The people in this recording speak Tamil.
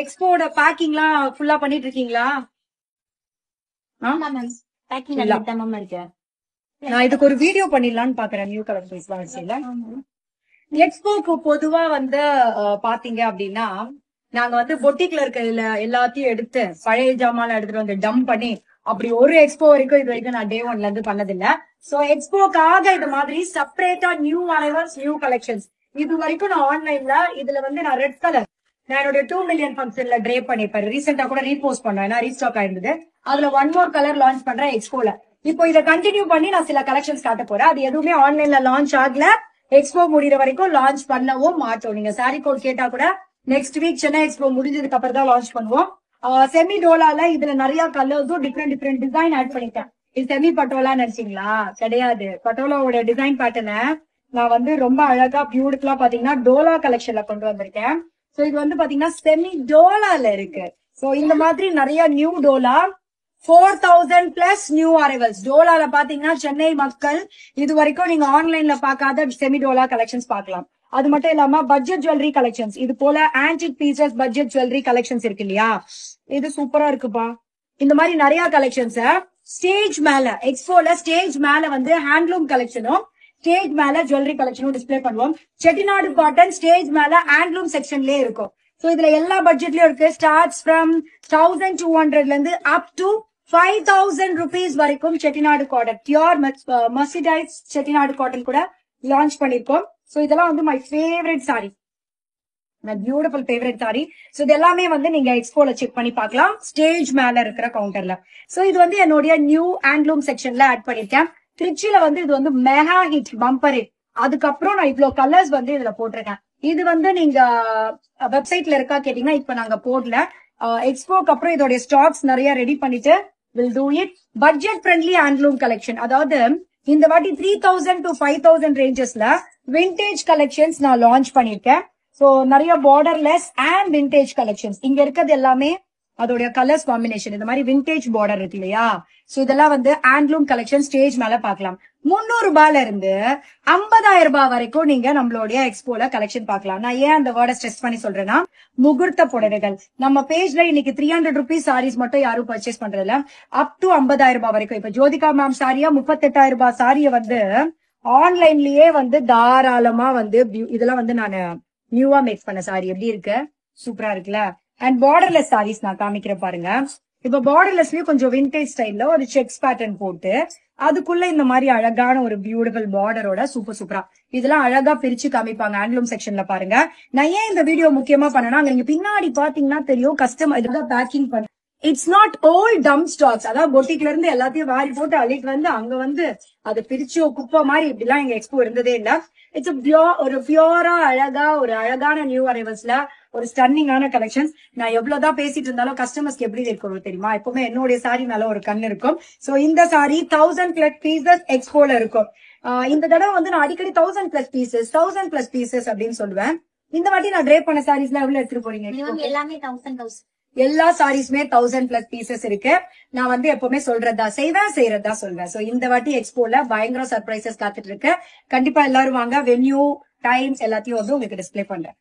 எக்ஸ்போட பேக்கிங்லாம் ஃபுல்லா பண்ணிட்டு இருக்கீங்களா? நான் இதுக்கு ஒரு வீடியோ பண்ணிடலான்னு பாக்குறேன். நியூ கலெக்ஷன்ஸ்லாம் வச்சுல எக்ஸ்போக்கு பொதுவா வந்து பாத்தீங்க அப்படின்னா நாங்க வந்து பொட்டிக்ல இருக்க எல்லாத்தையும் எடுத்து பழைய ஜாமான் எடுத்துட்டு வந்து டம்ப் பண்ணி அப்படி ஒரு எக்ஸ்போ வரைக்கும் இது வரைக்கும் நான் டே 1ல இருந்து பண்ணதில்ல. சோ எக்ஸ்போக்காக இது மாதிரி செப்பரேட்டா நியூ அரைவல்ஸ் நியூ கலெக்ஷன்ஸ் இது வரைக்கும் நான் ஆன்லைன்ல இதுல வந்து நான் ரெட் கலர் நான் என்னுடைய 2 மில்லியன் ஃபங்க்ஷன்ல ட்ரே பண்ணிருப்பேன். ரீசெண்டா கூட ரீபோஸ்ட் பண்ணேன், ஏன்னா ரீஸ்டாக் ஆயிருந்தது. அதுல 1 மோர் கலர் லான்ச் பண்றேன் எக்ஸ்போல. இப்போ இதை கண்டினியூ பண்ணி நான் சில கலெக்ஷன்ஸ் காட்ட போறேன். அது எதுவுமே ஆன்லைன்ல லான்ச் ஆகல, எக்ஸ்போ முடிகிற வரைக்கும் லான்ச் பண்ணவும் மாட்டோம். நீங்க சாரி கோட் கேட்டா கூட நெக்ஸ்ட் வீக் சென்னை எக்ஸ்போ முடிஞ்சதுக்கு அப்புறம் தான் லான்ச் பண்ணுவோம். செமி டோலால இதுல நிறைய கலர்ஸும் டிஃப்ரெண்ட் டிசைன் ஆட் பண்ணிட்டேன். இது செமி பட்டோலா நினைச்சீங்களா? கிடையாது. பட்டோலாவோட டிசைன் பேட்டர்னை நான் வந்து ரொம்ப அழகா பியூட்டிஃபுல்லா பாத்தீங்கன்னா டோலா கலெக்ஷன்ல கொண்டு வந்திருக்கேன். சோ இது வந்து பாத்தீங்கன்னா செமி டோலால இருக்கு. சோ இந்த மாதிரி நிறைய new Dola 4000 plus new arrivals டோலால பாத்தீங்கன்னா சென்னை மக்கள் இது வரைக்கும் நீங்க ஆன்லைன்ல பாக்காத செமி டோலா கலெக்ஷன்ஸ் பாக்கலாம். அது மட்டும் இல்லாம பட்ஜெட் ஜுவல்லரி கலெக்ஷன்ஸ், இது போல antique pieces budget jewellery collections இருக்கு இல்லையா, இது சூப்பரா இருக்குப்பா. இந்த மாதிரி நிறைய கலெக்ஷன்ஸ் ஸ்டேஜ் மேல எக்ஸ்போல ஸ்டேஜ் மேல வந்து ஹேண்ட்லூம் கலெக்ஷனும் ஸ்டேஜ் மேல ஜுவல்லரி கலெக்ஷனும் டிஸ்பிளே பண்ணுவோம். செட்டிநாடு காட்டன் ஸ்டேஜ் மேல ஹேண்ட்லூம் செக்ஷன்லயே இருக்கும். சோ இதுல எல்லா பட்ஜெட்லயும் இருக்கு. ஸ்டார்ட்ஸ் ஃப்ரம் 1200 இருந்து அப் டு 5000 rupees வரைக்கும் Chettinad cotton pure mercerised Chettinad cotton கூட லான்ச் பண்ணிருக்கோம். சோ இதெல்லாம் வந்து my favourite sari, my beautiful favourite sari. So இது எல்லாமே வந்து நீங்க எக்ஸ்போல செக் பண்ணி பார்க்கலாம் ஸ்டேஜ் மேல இருக்கிற கவுண்டர்ல. சோ இது வந்து என்னுடைய நியூ ஹேண்ட்லூம் செக்ஷன்ல ஆட் பண்ணிருக்கேன். திருச்சியில வந்து இது வந்து மெகா ஹிட் பம்பர் ஹிட். அதுக்கப்புறம் நான் இவ்வளவு கலர்ஸ் வந்து இதுல போட்டிருக்கேன். இது வந்து நீங்க வெப்சைட்ல இருக்கா கேட்டீங்கன்னா இப்ப நாங்க போடல. எக்ஸ்போக்கு அப்புறம் இதோட ஸ்டாக்ஸ் நிறைய ரெடி பண்ணிட்டு will do it. Budget friendly handloom collection, அதாவது இந்த வாட்டி 3000 to 5000 ரேஞ்சஸ்ல விண்டேஜ் கலெக்ஷன்ஸ் நான் லான்ச் பண்ணிருக்கேன். சோ நிறைய பார்டர்லெஸ் அண்ட் விண்டேஜ் கலெக்ஷன்ஸ். இங்க இருக்கிறது எல்லாமே அதோட கலர்ஸ் காம்பினேஷன். இந்த மாதிரி விண்டேஜ் பார்டர் இருக்கு இல்லையா, சோ இதெல்லாம் வந்து ஹேண்ட்லூம் கலெக்ஷன் ஸ்டேஜ் மேல பாக்கலாம். 300 ரூபாயில இருந்து 50,000 ரூபாய் வரைக்கும் நீங்க நம்மளுடைய எக்ஸ்போல கலெக்ஷன் பாக்கலாம். நான் ஏன் அந்த வேர்டை ஸ்ட்ரெஸ் பண்ணி சொல்றேன்னா, முகூர்த்த புடவைகள் நம்ம பேஜ்ல இன்னைக்கு 300 rupees சாரீஸ் மட்டும் யாரும் பர்ச்சேஸ் பண்றதுல அப் டு 50,000 ரூபாய் வரைக்கும். இப்ப ஜோதிகா மேம் சாரியா 38,000 ரூபாய் சாரிய வந்து ஆன்லைன்லயே வந்து தாராளமா வந்து இதெல்லாம் வந்து நான் நியூவா மேக் பண்ண சாரி. எப்படி இருக்கு? சூப்பரா இருக்குல்ல. அண்ட் பார்டர்லெஸ் சாரீஸ் நான் காமிக்கிறேன் பாருங்க. இப்ப பார்டர்லெஸ்லயும் கொஞ்சம் விண்டேஜ் ஸ்டைல்ல ஒரு செக்ஸ் பேட்டர்ன் போட்டு அதுக்குள்ள இந்த மாதிரி அழகான ஒரு பியூட்டிஃபுல் பார்டரோட சூப்பரா இதெல்லாம் அழகா பிரிச்சு காமிப்பாங்க ஹேண்ட்லூம் செக்ஷன்ல பாருங்க. நான் ஏன் இந்த வீடியோ முக்கியமா பண்ணனா, நீங்க பின்னாடி பாத்தீங்கன்னா தெரியும் கஸ்டமர் இதெல்லாம் பேக்கிங் பண்ண. It's not old dump stocks, அதாவது பொட்டிக்ல இருந்து எல்லாத்தையும் வாரி போட்டு அள்ளிட்டு வந்து அங்க வந்து அதை பிரிச்சு குப்பை மாதிரி இப்படி எல்லாம் எங்க எக்ஸ்போ இருந்ததே இல்ல. இட்ஸ் ஒரு பியூரா அழகா ஒரு அழகான நியூ அரைவல்ஸ்ல ஒரு ஸ்டன்னிங்கான கலெக்ஷன்ஸ். நான் எவ்வளவுதான் பேசிட்டு இருந்தாலும் கஸ்டமர்ஸ்க்கு எப்படி இருக்கணும் தெரியுமா, எப்பவுமே என்னுடைய சாரி மேல ஒரு கண் இருக்கும். சோ இந்த சாரி 1000+ பீசஸ் எக்ஸ்போல இருக்கும். இந்த தடவை வந்து நான் அடிக்கடி 1000+ பீசஸ் அப்படின்னு சொல்லுவேன். இந்த வாட்டி நான் ட்ரே பண்ண சாரீஸ்ல எவ்வளவு எடுத்துட்டு போறீங்க? எல்லாமே 1000 எல்லா சாரீஸ்மே 1000+ பீசஸ் இருக்கு. நான் வந்து எப்பவுமே சொல்றதா செய்யறதா சொல்வேன். சோ இந்த வாட்டி எக்ஸ்போல பயங்கர சர்ப்ரைசஸ் காத்துட்டு இருக்கு. கண்டிப்பா எல்லாரும் வாங்க. வென்யூ டைம்ஸ் எல்லாத்தையும் வந்து உங்களுக்கு டிஸ்பிளே பண்றேன்.